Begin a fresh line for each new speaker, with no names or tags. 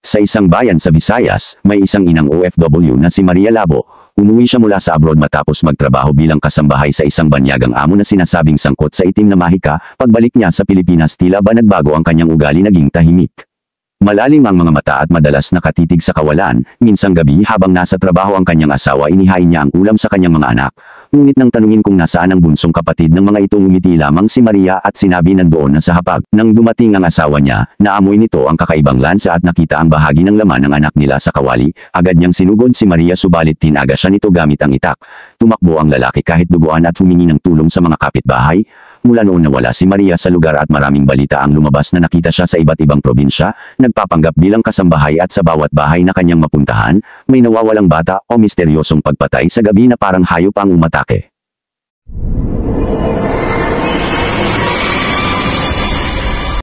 Sa isang bayan sa Visayas, may isang inang OFW na si Maria Labo. Umuwi siya mula sa abroad matapos magtrabaho bilang kasambahay sa isang banyagang amo na sinasabing sangkot sa itim na mahika. Pagbalik niya sa Pilipinas tila ba nagbago ang kanyang ugali, naging tahimik. Malalim ang mga mata at madalas nakatitig sa kawalan. Minsang gabi habang nasa trabaho ang kanyang asawa, inihain niya ang ulam sa kanyang mga anak. Ngunit nang tanungin kung nasaan ang bunsong kapatid ng mga ito, umiti lamang si Maria at sinabi nandoon na sa hapag. Nang dumating ang asawa niya, naamoy nito ang kakaibang lansa at nakita ang bahagi ng laman ng anak nila sa kawali. Agad niyang sinugod si Maria subalit tinaga siya nito gamit ang itak. Tumakbo ang lalaki kahit duguan at humingi ng tulong sa mga kapitbahay. Mula noon nawala si Maria sa lugar at maraming balita ang lumabas na nakita siya sa iba't ibang probinsya, nagpapanggap bilang kasambahay at sa bawat bahay na kanyang mapuntahan, may nawawalang bata o misteryosong pagpatay sa gabi na parang hayop ang umatake.